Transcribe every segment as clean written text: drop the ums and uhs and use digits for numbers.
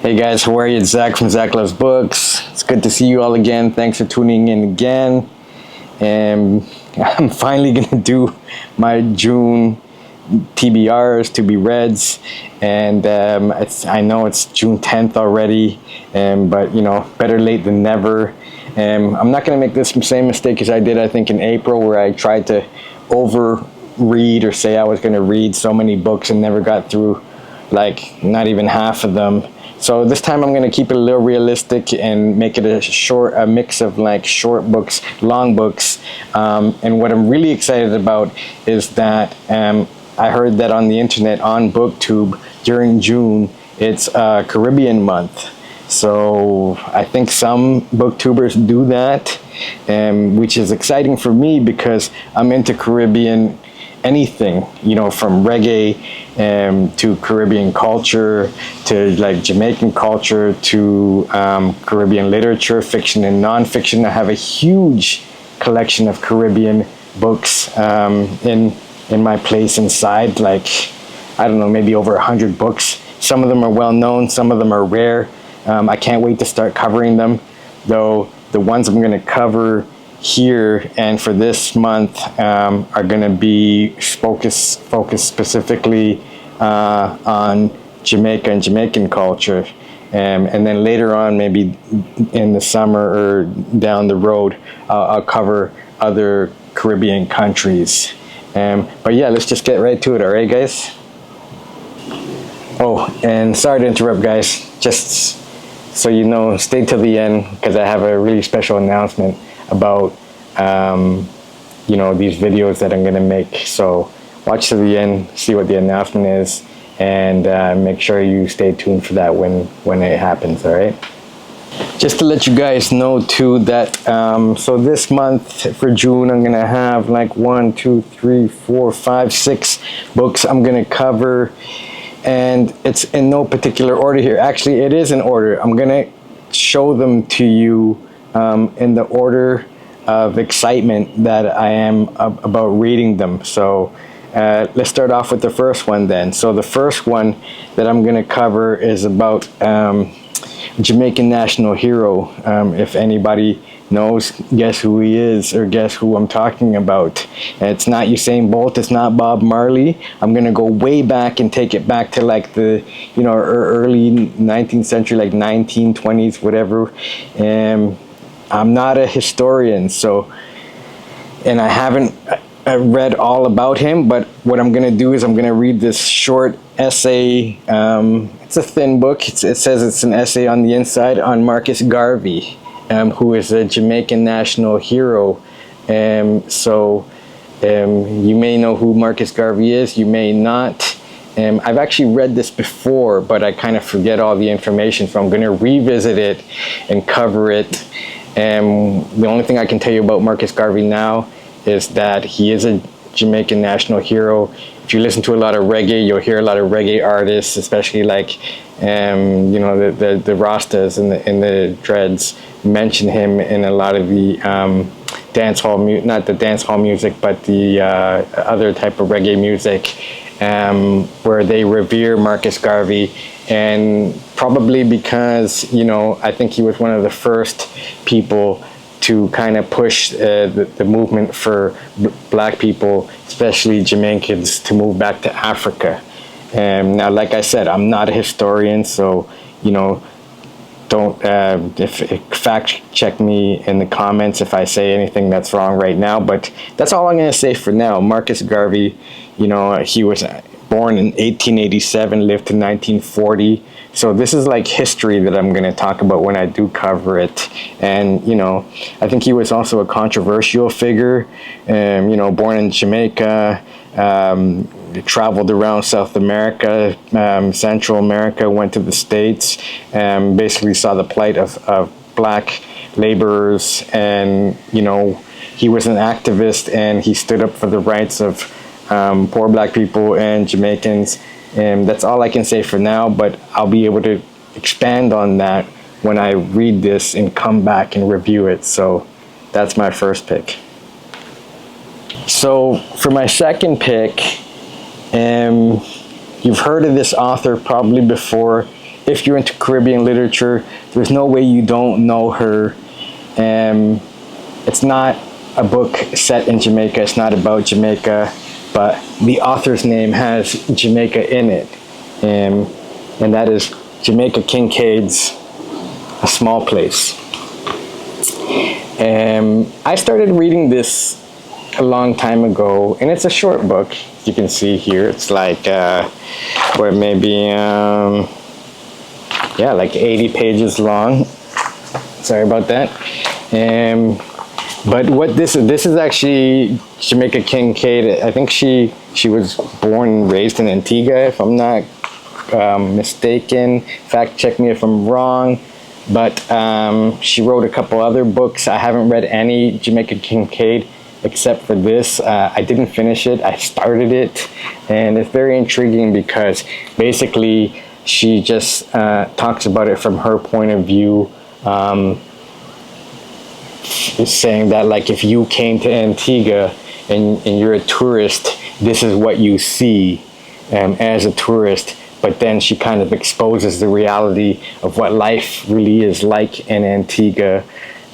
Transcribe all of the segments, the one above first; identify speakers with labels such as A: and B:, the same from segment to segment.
A: Hey guys, how are you? It's Zach from Zach Loves Books. It's good to see you all again. Thanks for tuning in again. And I'm finally gonna do my June TBRs, to be reads, and I know it's June 10th already, but you know, better late than never. I'm not gonna make this same mistake as I did, I think, in April, where I tried to overread or say I was gonna read so many books and never got through like not even half of them. So this time I'm going to keep it a little realistic and make it a mix of like short books, long books. And what I'm really excited about is that I heard that on the internet, on BookTube, during June, it's Caribbean month. So I think some booktubers do that, which is exciting for me because I'm into Caribbean anything, you know, from reggae to Caribbean culture, to like Jamaican culture, to Caribbean literature, fiction and nonfiction. I have a huge collection of Caribbean books in my place inside, like, I don't know, maybe over 100 books. Some of them are well known, some of them are rare. I can't wait to start covering them, though the ones I'm going to cover here and for this month are going to be focused specifically on Jamaica and Jamaican culture, and then later on, maybe in the summer or down the road, I'll cover other Caribbean countries. But yeah, let's just get right to it. All right, guys. Oh, and sorry to interrupt, guys. Just so you know, stay till the end because I have a really special announcement about you know, these videos that I'm gonna make. So watch to the end, see what the announcement is, and make sure you stay tuned for that when it happens. All right, just to let you guys know too that so this month for June I'm gonna have like 1, 2, 3, 4, 5, 6 books I'm gonna cover, and it's in no particular order here. Actually, it is in order. I'm gonna show them to you in the order of excitement that I am about reading them. So let's start off with the first one then. So the first one that I'm going to cover is about Jamaican national hero. If anybody knows, guess who he is, or guess who I'm talking about. It's not Usain Bolt, it's not Bob Marley. I'm going to go way back and take it back to like the, you know, early 19th century, like 1920s, whatever. I'm not a historian, so, and I haven't read all about him, but what I'm going to do is I'm going to read this short essay. It's a thin book. It says it's an essay on the inside on Marcus Garvey, who is a Jamaican national hero. So you may know who Marcus Garvey is, you may not. I've actually read this before, but I kind of forget all the information, so I'm going to revisit it and cover it. The only thing I can tell you about Marcus Garvey now is that he is a Jamaican national hero. If you listen to a lot of reggae, you'll hear a lot of reggae artists, especially like you know, the Rastas and the Dreads, mention him in a lot of the dance hall not the dance hall music, but the other type of reggae music, where they revere Marcus Garvey. And probably because, you know, I think he was one of the first people to kind of push the movement for black people, especially Jamaicans, to move back to Africa. Now, like I said, I'm not a historian, so, you know, don't fact check me in the comments if I say anything that's wrong right now, but that's all I'm going to say for now. Marcus Garvey, you know, he was born in 1887, lived to 1940. So this is like history that I'm going to talk about when I do cover it. And, you know, I think he was also a controversial figure, you know, born in Jamaica, traveled around South America, Central America, went to the States, basically saw the plight of black laborers. And, you know, he was an activist and he stood up for the rights of poor black people and Jamaicans. And that's all I can say for now, but I'll be able to expand on that when I read this and come back and review it. So that's my first pick. So for my second pick, you've heard of this author probably before. if you're into Caribbean literature, there's no way you don't know her. It's not a book set in Jamaica. It's not about Jamaica, but the author's name has Jamaica in it. And that is Jamaica Kincaid's A Small Place. I started reading this a long time ago, and it's a short book. You can see here, it's like, what, maybe, yeah, like 80 pages long. Sorry about that. But what this is actually Jamaica Kincaid. I think she was born and raised in Antigua, if I'm not mistaken. Fact check me if I'm wrong. But she wrote a couple other books. I haven't read any Jamaica Kincaid except for this. I didn't finish it. I started it, and it's very intriguing because basically she just talks about it from her point of view. Saying that, like, if you came to Antigua and you're a tourist, this is what you see as a tourist. But then she kind of exposes the reality of what life really is like in Antigua,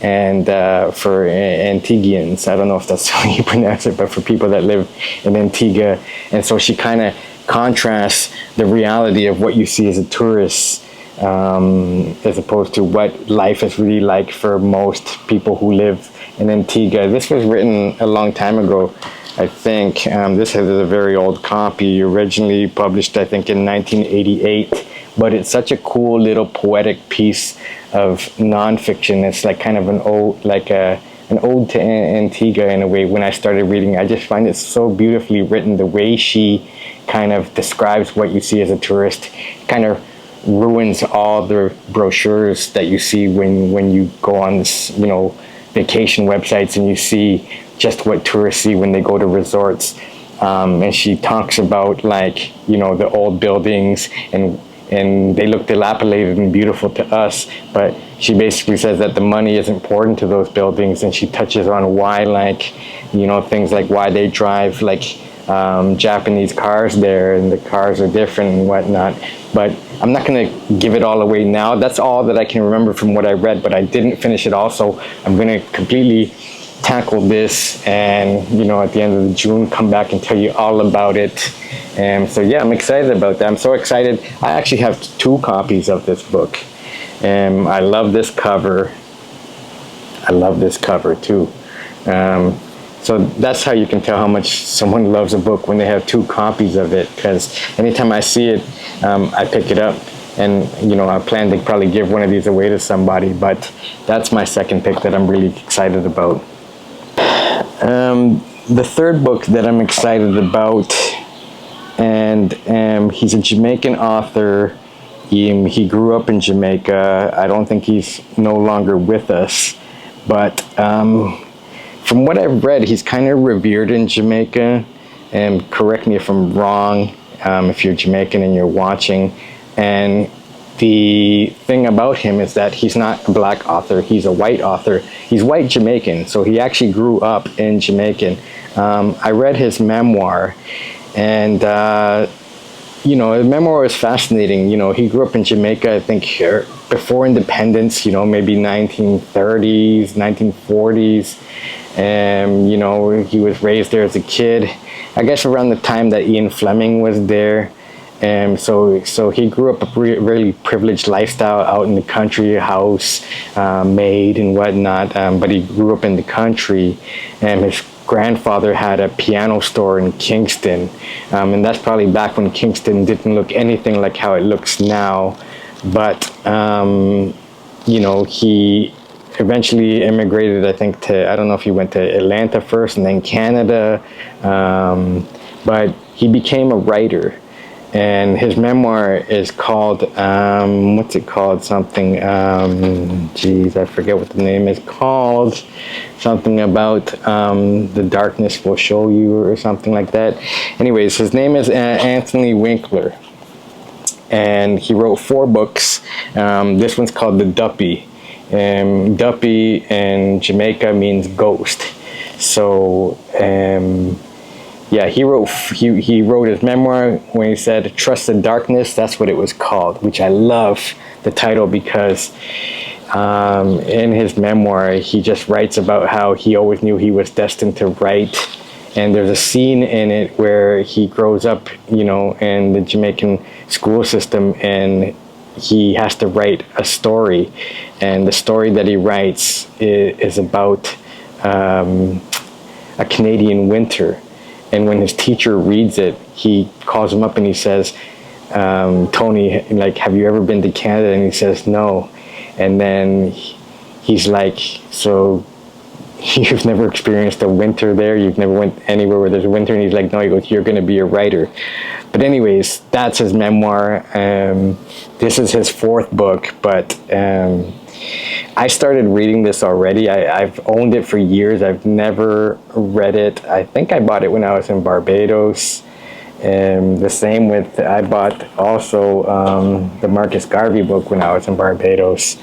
A: and for Antiguans, I don't know if that's how you pronounce it, but for people that live in Antigua. And so she kind of contrasts the reality of what you see as a tourist as opposed to what life is really like for most people who live in Antigua. This was written a long time ago, I think. This is a very old copy, originally published, I think, in 1988. But it's such a cool little poetic piece of nonfiction. It's like kind of an ode, like an ode to Antigua in a way. When I started reading, I just find it so beautifully written. The way she kind of describes what you see as a tourist kind of ruins all the brochures that you see when you go on this, you know, vacation websites, and you see just what tourists see when they go to resorts. And she talks about, like, you know, the old buildings, and they look dilapidated and beautiful to us, but she basically says that the money is important to those buildings, and she touches on why, like, you know, things like why they drive like Japanese cars there, and the cars are different and whatnot. But I'm not going to give it all away now. That's all that I can remember from what I read, but I didn't finish it all, so I'm going to completely tackle this, and, you know, at the end of June, come back and tell you all about it. So yeah, I'm excited about that. I'm so excited. I actually have 2 copies of this book. I love this cover. I love this cover too. So that's how you can tell how much someone loves a book, when they have 2 copies of it, because anytime I see it, I pick it up. And, you know, I plan to probably give one of these away to somebody, but that's my second pick that I'm really excited about. The third book that I'm excited about, and he's a Jamaican author. He grew up in Jamaica. I don't think he's no longer with us, but from what I've read, he's kind of revered in Jamaica. And correct me if I'm wrong, if you're Jamaican and you're watching. And the thing about him is that he's not a black author, he's a white author. He's white Jamaican, so he actually grew up in Jamaican. I read his memoir, and you know, his memoir is fascinating. You know, he grew up in Jamaica, I think, before independence, you know, maybe 1930s, 1940s. And, you know, he was raised there as a kid, I guess around the time that Ian Fleming was there. And so he grew up a really privileged lifestyle out in the country, house, maid and whatnot, but he grew up in the country, and his grandfather had a piano store in Kingston, and that's probably back when Kingston didn't look anything like how it looks now. But you know, he eventually immigrated, I think, to, I don't know if he went to Atlanta first and then Canada, but he became a writer. And his memoir is called, what's it called? Something, geez, I forget what the name is called. Something about the darkness will show you, or something like that. Anyways, his name is Anthony Winkler. And he wrote 4 books. This one's called the Duppy. Duppy in Jamaica means ghost. So, Yeah, he wrote his memoir when he said "Trust the Darkness." That's what it was called, which I love the title because in his memoir he just writes about how he always knew he was destined to write. And there's a scene in it where he grows up, you know, in the Jamaican school system, and he has to write a story. And the story that he writes is about a Canadian winter. And when his teacher reads it, he calls him up and he says, Tony, like, have you ever been to Canada? And he says, no. And then he's like, so you've never experienced a winter there? You've never went anywhere where there's a winter? And he's like, no. He goes, you're going to be a writer. But anyways, that's his memoir. This is his fourth book, but I started reading this already. I've owned it for years. I've never read it. I think I bought it when I was in Barbados. The same with, I bought also the Marcus Garvey book when I was in Barbados.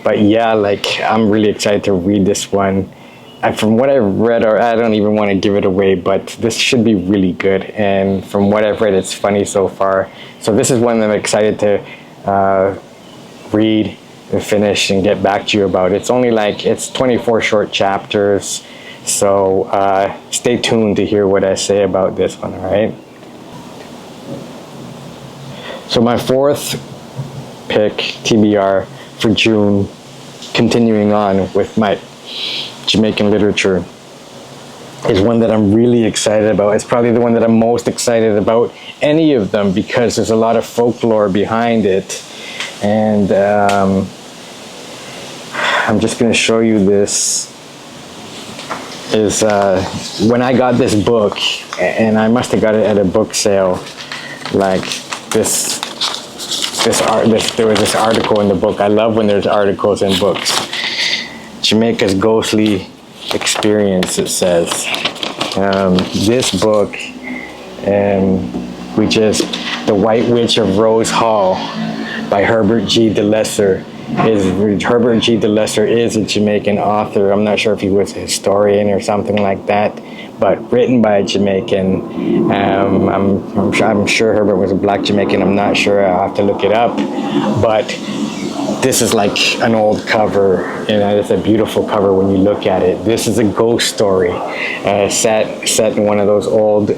A: But yeah, like, I'm really excited to read this one. From what I've read, or I don't even want to give it away, but this should be really good. And from what I've read, it's funny so far. So this is one that I'm excited to read and finish and get back to you about. It's only like, it's 24 short chapters. So stay tuned to hear what I say about this one, all right? So my fourth pick, TBR, for June, continuing on with my Jamaican literature, is one that I'm really excited about. It's probably the one that I'm most excited about any of them because there's a lot of folklore behind it. And I'm just going to show you this. Is when I got this book, and I must have got it at a book sale, like there was this article in the book. I love when there's articles in books. Jamaica's Ghostly Experience, it says. This book, which is The White Witch of Rose Hall by Herbert G. de Lisser. Herbert G. de Lisser is a Jamaican author. I'm not sure if he was a historian or something like that, but written by a Jamaican. I'm sure Herbert was a black Jamaican. I'm not sure. I'll have to look it up. But this is like an old cover, and it's a beautiful cover when you look at it. This is a ghost story set in one of those old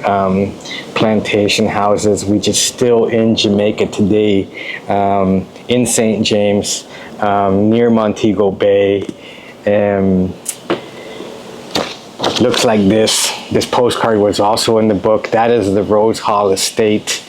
A: plantation houses, which is still in Jamaica today, in St. James, near Montego Bay. Looks like this. This postcard was also in the book. That is the Rose Hall estate,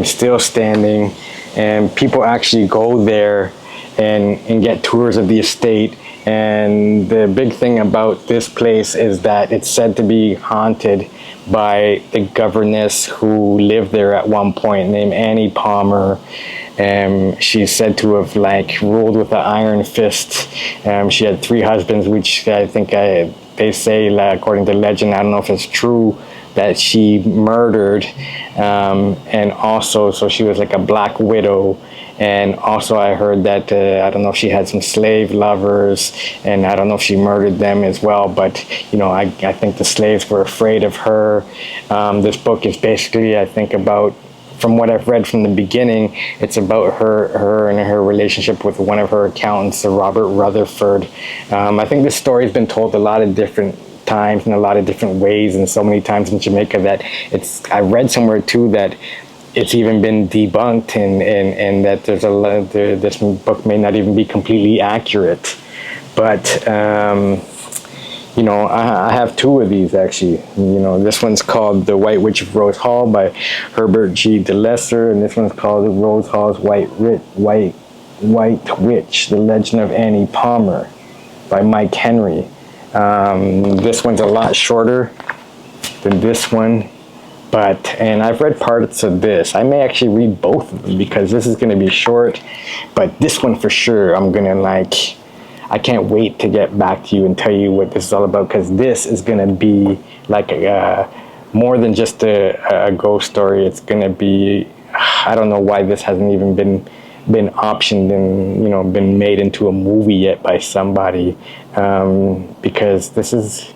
A: still standing. And people actually go there and get tours of the estate. And the big thing about this place is that it's said to be haunted by the governess who lived there at one point, named Annie Palmer. She's said to have like ruled with an iron fist. She had 3 husbands, which I think they say, according to legend, I don't know if it's true, that she murdered. And also, so she was like a black widow. And also I heard that, I don't know if she had some slave lovers, and I don't know if she murdered them as well, but, you know, I think the slaves were afraid of her. This book is basically, I think, about, from what I've read from the beginning, it's about her and her relationship with one of her accountants, Robert Rutherford. I think this story has been told a lot of different times in a lot of different ways, and so many times in Jamaica that I read somewhere too that it's even been debunked, and that this book may not even be completely accurate. But you know, I have 2 of these actually. You know, this one's called The White Witch of Rose Hall by Herbert G. de Lisser, and this one's called Rose Hall's White Witch: The Legend of Annie Palmer by Mike Henry. This one's a lot shorter than this one. And I've read parts of this. I may actually read both of them because this is going to be short. But this one for sure, I'm going to like, I can't wait to get back to you and tell you what this is all about, because this is going to be like more than just a ghost story. It's going to be, I don't know why this hasn't even been optioned and, you know, been made into a movie yet by somebody, because this is,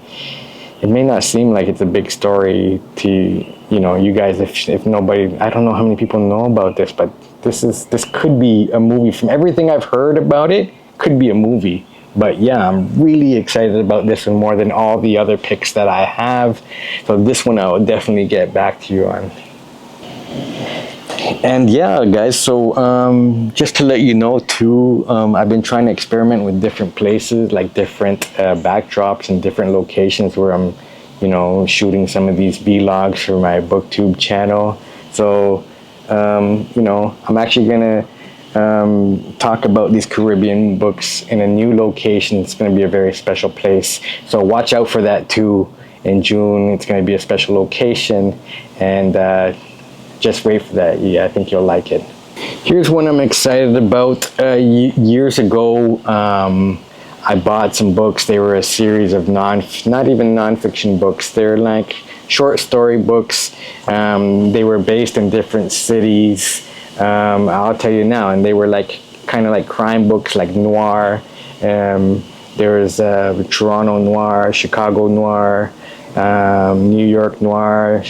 A: it may not seem like it's a big story to, you know, you guys, if nobody, I don't know how many people know about this, but this could be a movie. From everything I've heard about it, could be a movie. But yeah, I'm really excited about this one more than all the other picks that I have. So this one I will definitely get back to you on. And yeah, guys, so just to let you know too, I've been trying to experiment with different places, like different backdrops and different locations where I'm, you know, shooting some of these vlogs for my booktube channel. So, you know, I'm actually gonna talk about these Caribbean books in a new location. It's going to be a very special place, so watch out for that too. In June, it's going to be a special location, and just wait for that. Yeah, I think you'll like it. Here's one I'm excited about. Years ago, I bought some books. They were a series of not even nonfiction books. They're like short story books. They were based in different cities. I'll tell you now, and they were like kind of like crime books, like Noir. There was Toronto Noir, Chicago Noir, New York Noir.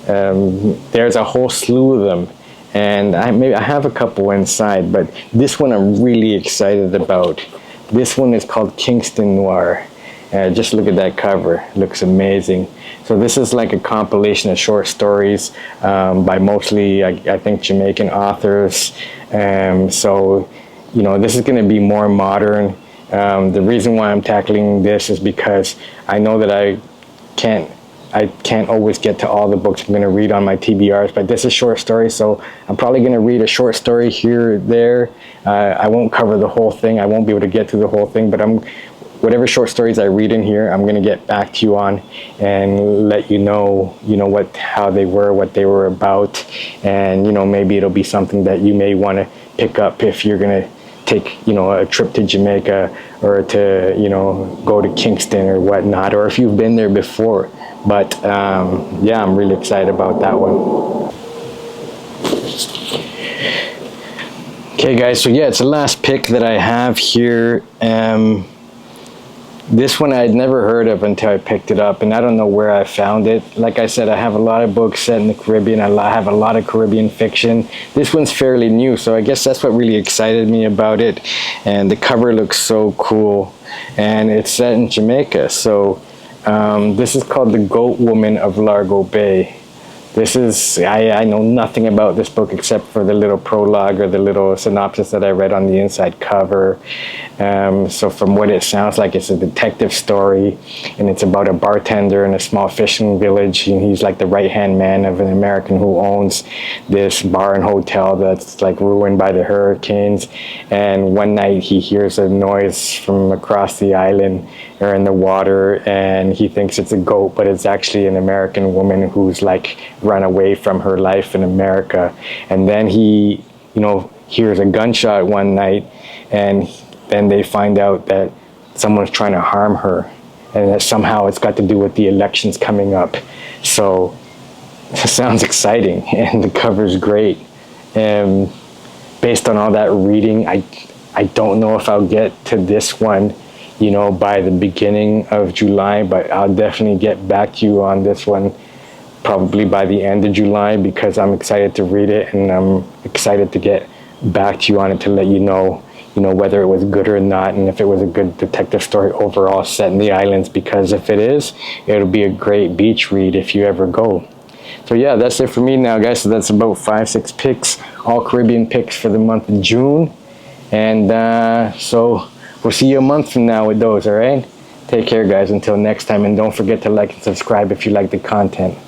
A: There's a whole slew of them, and I have a couple inside, but this one I'm really excited about. This one is called Kingston Noir. Just look at that cover, it looks amazing. So this is like a compilation of short stories by mostly, I think, Jamaican authors. So, you know, this is going to be more modern. The reason why I'm tackling this is because I know that I can't always get to all the books I'm going to read on my TBRs, but this is short story, so I'm probably going to read a short story here or there. I won't cover the whole thing. I won't be able to get through the whole thing, but whatever short stories I read in here, I'm going to get back to you on and let you know, how they were, what they were about, and, you know, maybe it'll be something that you may want to pick up if you're going to take, you know, a trip to Jamaica, or to, you know, go to Kingston or whatnot, or if you've been there before. But yeah, I'm really excited about that one. Okay, guys, so yeah, it's the last pick that I have here. This one I'd never heard of until I picked it up, and I don't know where I found it. Like I said, I have a lot of books set in the Caribbean. I have a lot of Caribbean fiction. This one's fairly new, so I guess that's what really excited me about it. And the cover looks so cool, and it's set in Jamaica. So this is called The Goat Woman of Largo Bay. This is, I know nothing about this book except for the little prologue or the little synopsis that I read on the inside cover. So from what it sounds like, it's a detective story, and it's about a bartender in a small fishing village, and he's like the right-hand man of an American who owns this bar and hotel that's like ruined by the hurricanes. And one night he hears a noise from across the island or in the water, and he thinks it's a goat, but it's actually an American woman who's like run away from her life in America. And then he, you know, hears a gunshot one night, and then they find out that someone's trying to harm her, and that somehow it's got to do with the elections coming up. So it sounds exciting, and the cover's great. And based on all that reading, I don't know if I'll get to this one, you know, by the beginning of July, but I'll definitely get back to you on this one probably by the end of July, because I'm excited to read it, and I'm excited to get back to you on it to let you know, whether it was good or not, and if it was a good detective story overall set in the islands, because if it is, it'll be a great beach read if you ever go. So yeah, that's it for me now, guys. So that's about 5-6 picks, all Caribbean picks for the month of June. And so we'll see you a month from now with those, all right? Take care, guys, until next time, and don't forget to like and subscribe if you like the content.